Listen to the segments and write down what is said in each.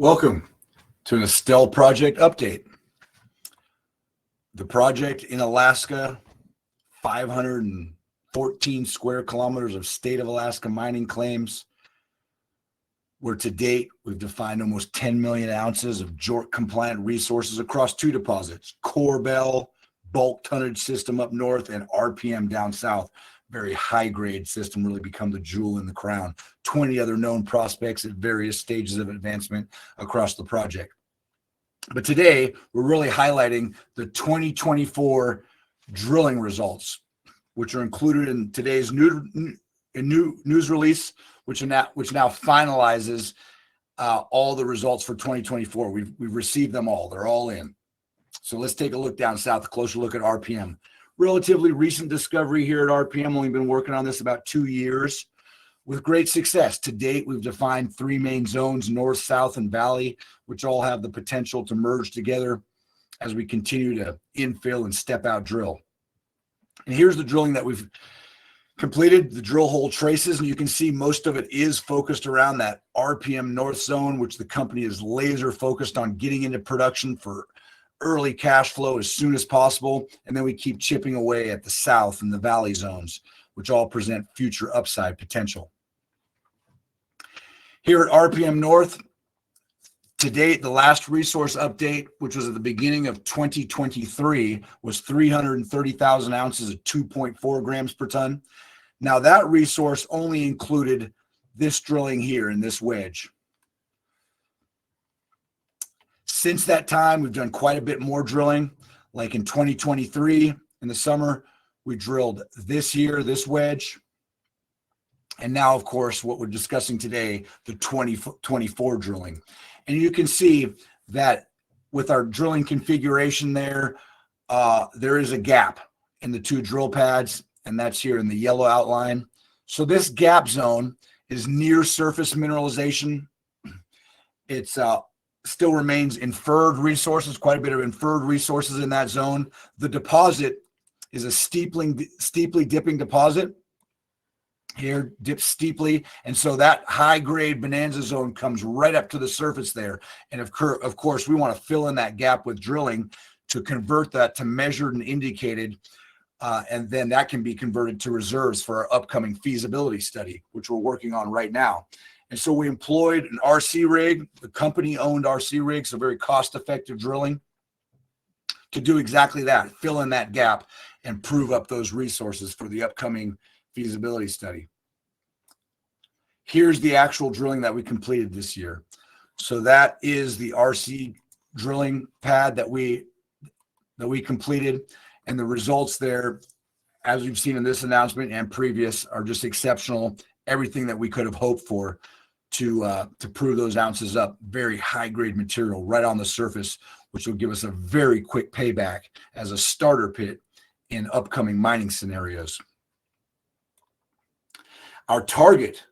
Welcome to an Estelle project update. The project in Alaska, 514 square kilometers of state of Alaska mining claims, where to date we've defined almost 10 million ounces of JORC compliant resources across two deposits, Corbell bulk tonnage system up north and RPM down south. Very high grade system, really become the jewel in the crown. 20 other known prospects at various stages of advancement across the project. But today we're really highlighting the 2024 drilling results, which are included in today's news release, which now finalizes all the results for 2024. We've received them all. They're all in. So let's take a look down south, a closer look at RPM. Relatively recent discovery here at RPM. Only been working on this about 2 years with great success. To date, we've defined three main zones, north, south, and valley, which all have the potential to merge together as we continue to infill and step out drill. And here's the drilling that we've completed, the drill hole traces, and you can see most of it is focused around that RPM north zone, which the company is laser focused on getting into production for early cash flow as soon as possible. And then we keep chipping away at the south and the valley zones, which all present future upside potential. Here at RPM North, to date, the last resource update, which was at the beginning of 2023, was 330,000 ounces at 2.4 grams per ton. Now that resource only included this drilling here in this wedge. Since that time, we've done quite a bit more drilling. Like in 2023, in the summer, we drilled this wedge. And now, of course, what we're discussing today, the 2024 drilling. And you can see that with our drilling configuration there is a gap in the two drill pads, and that's here in the yellow outline. So this gap zone is near surface mineralization. It's still remains inferred resources, quite a bit of inferred resources in that zone. The deposit is a steeply dipping deposit. Here dips steeply, and so that high grade bonanza zone comes right up to the surface there. And of course we want to fill in that gap with drilling to convert that to measured and indicated, and then that can be converted to reserves for our upcoming feasibility study, which we're working on right now. And so we employed an RC rig, the company owned RC rig, so very cost-effective drilling to do exactly that, fill in that gap and prove up those resources for the upcoming feasibility study. Here's the actual drilling that we completed this year. So that is the RC drilling pad that we completed, and the results there, as we've seen in this announcement and previous, are just exceptional. Everything that we could have hoped for to prove those ounces up. Very high grade material right on the surface, which will give us a very quick payback as a starter pit in upcoming mining scenarios. Our target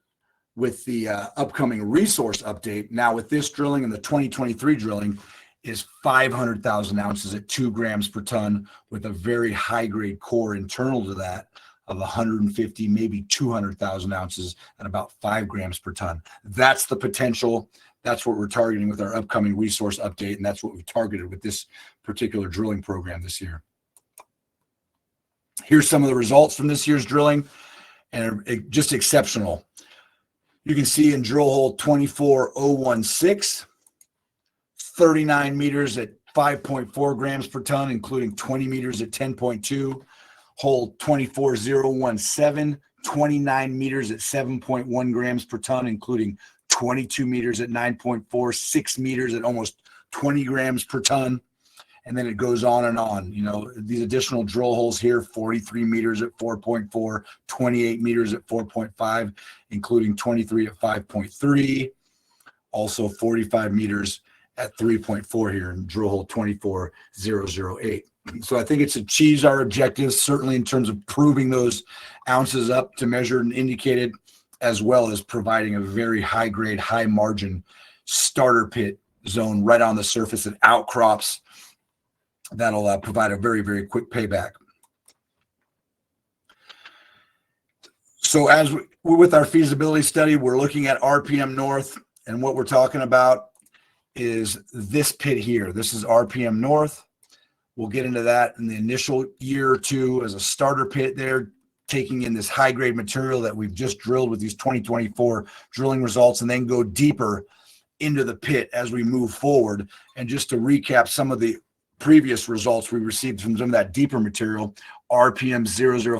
with the upcoming resource update, now with this drilling and the 2023 drilling, is 500,000 ounces at 2 grams per ton with a very high grade core internal to that of 150, maybe 200,000 ounces at about 5 grams per ton. That's the potential. That's what we're targeting with our upcoming resource update, and that's what we targeted with this particular drilling program this year. Here's some of the results from this year's drilling, and just exceptional. You can see in drill hole 24016, 39 meters at 5.4 grams per ton, including 20 meters at 10.2. Hole 24017, 29 meters at 7.1 grams per ton, including 22 meters at 9.4, 6 meters at almost 20 grams per ton. And then it goes on and on. You know, these additional drill holes here, 43 meters at 4.4, 28 meters at 4.5, including 23 at 5.3, also 45 meters at 3.4 here in drill hole 24008. So I think it's achieved our objectives, certainly in terms of proving those ounces up to measured and indicated, as well as providing a very high grade, high margin starter pit zone right on the surface and outcrops that'll provide a very, very quick payback. So as with our feasibility study, we're looking at RPM North, and what we're talking about is this pit here. This is RPM North. We'll get into that in the initial year or two as a starter pit there, taking in this high-grade material that we've just drilled with these 2024 drilling results, and then go deeper into the pit as we move forward. And just to recap some of the previous results we received from some of that deeper material, RPM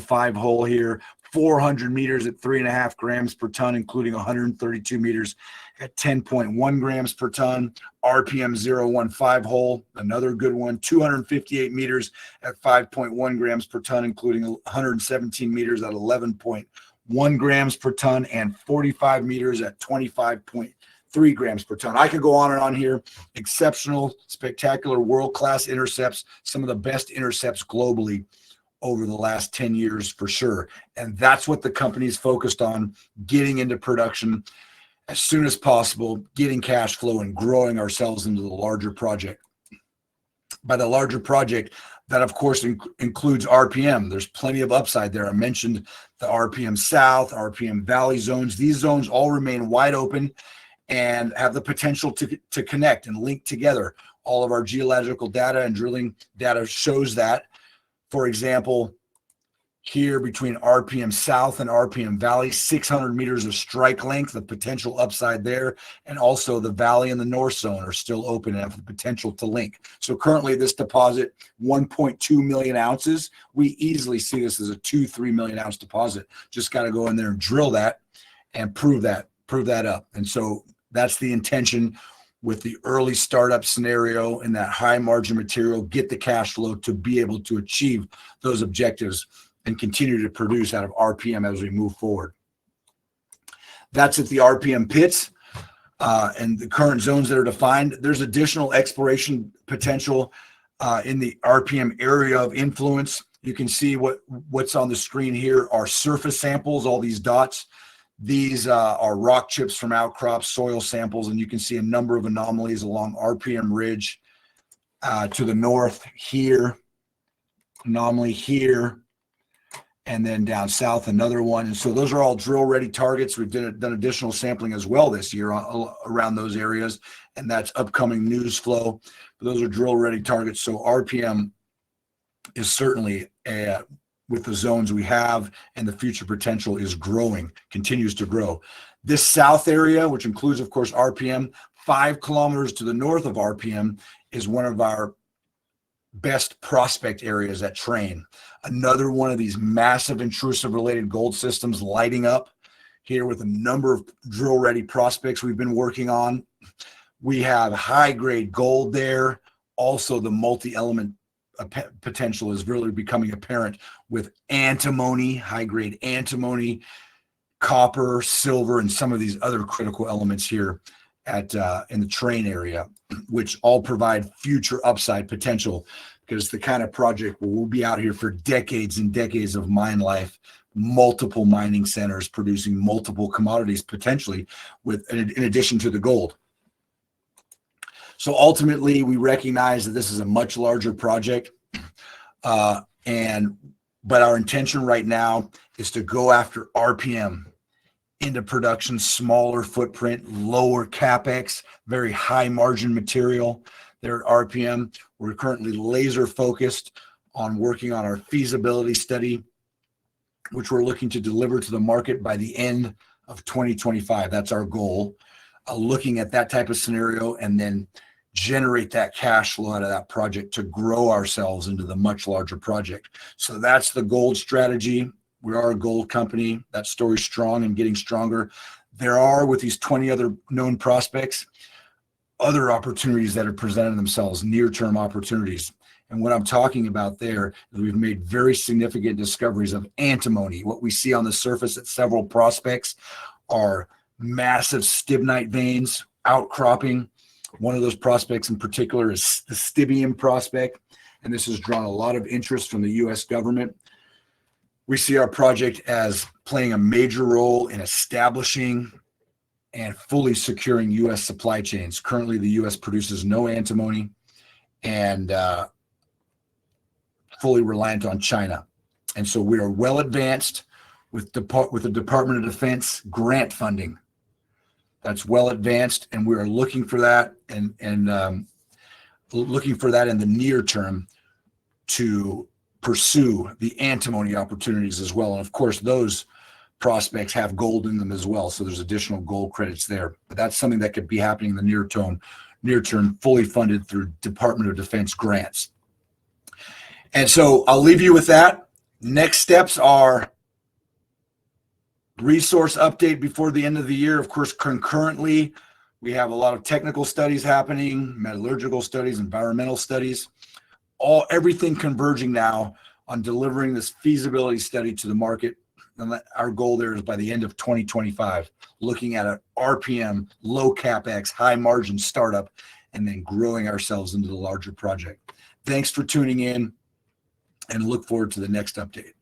005 hole here, 400 meters at 3.5 grams per ton, including 132 meters at 10.1 grams per ton. RPM 015 hole, another good one, 258 meters at 5.1 grams per ton, including 117 meters at 11.1 grams per ton, and 45 meters at 25.3 grams per ton. I could go on and on here. Exceptional, spectacular, world-class intercepts, some of the best intercepts globally over the last 10 years for sure. And that's what the company is focused on, getting into production as soon as possible, getting cash flow and growing ourselves into the larger project. By the larger project, that of course includes RPM. There's plenty of upside there. I mentioned the RPM South, RPM Valley zones. These zones all remain wide open and have the potential to connect and link together. All of our geological data and drilling data shows that. For example, here between RPM South and RPM Valley, 600 meters of strike length, the potential upside there, and also the Valley and the North Zone are still open and have the potential to link. So currently this deposit, 1.2 million ounces. We easily see this as a 2-3 million ounce deposit. Just got to go in there and drill that and prove that up. And so that's the intention with the early startup scenario in that high margin material, get the cash flow to be able to achieve those objectives and continue to produce out of RPM as we move forward. That's at the RPM pits and the current zones that are defined. There's additional exploration potential in the RPM area of influence. You can see what's on the screen here are surface samples, all these dots. These are rock chips from outcrops, soil samples, and you can see a number of anomalies along RPM Ridge to the north here, anomaly here, and then down south, another one. And so those are all drill-ready targets. We've done additional sampling as well this year around those areas, and that's upcoming news flow. But those are drill-ready targets. So RPM is certainly with the zones we have, and the future potential is growing, continues to grow. This south area, which includes, of course, RPM, 5 kilometers to the north of RPM, is one of our best prospect areas at Train. Another one of these massive intrusive related gold systems lighting up here with a number of drill-ready prospects we've been working on. We have high-grade gold there. Also, the multi-element potential is really becoming apparent with antimony, high-grade antimony, copper, silver, and some of these other critical elements here at in the Train area, which all provide future upside potential, because the kind of project where we'll be out here for decades and decades of mine life, multiple mining centers producing multiple commodities potentially in addition to the gold. So ultimately, we recognize that this is a much larger project, but our intention right now is to go after RPM into production, smaller footprint, lower capex, very high margin material there at RPM. We're currently laser focused on working on our feasibility study, which we're looking to deliver to the market by the end of 2025. That's our goal, looking at that type of scenario and then generate that cash flow out of that project to grow ourselves into the much larger project. So that's the gold strategy. We are a gold company. That story's strong and getting stronger. There are, with these 20 other known prospects, other opportunities that are presenting themselves, near-term opportunities. And what I'm talking about there is we've made very significant discoveries of antimony. What we see on the surface at several prospects are massive stibnite veins outcropping. One of those prospects in particular is the Stibium prospect, and this has drawn a lot of interest from the U.S. government. We see our project as playing a major role in establishing and fully securing U.S. supply chains. Currently, the U.S. produces no antimony and fully reliant on China. And so we are well advanced with the Department of Defense grant funding that's well advanced, and we are looking for that and looking for that in the near term to pursue the antimony opportunities as well. And of course, those prospects have gold in them as well, so there's additional gold credits there. But that's something that could be happening in the near term, fully funded through Department of Defense grants. And so I'll leave you with that. Next steps are resource update before the end of the year. Of course, concurrently, we have a lot of technical studies happening, metallurgical studies, environmental studies, everything converging now on delivering this feasibility study to the market. And our goal there is by the end of 2025, looking at an RPM, low CapEx, high margin startup, and then growing ourselves into the larger project. Thanks for tuning in, and look forward to the next update.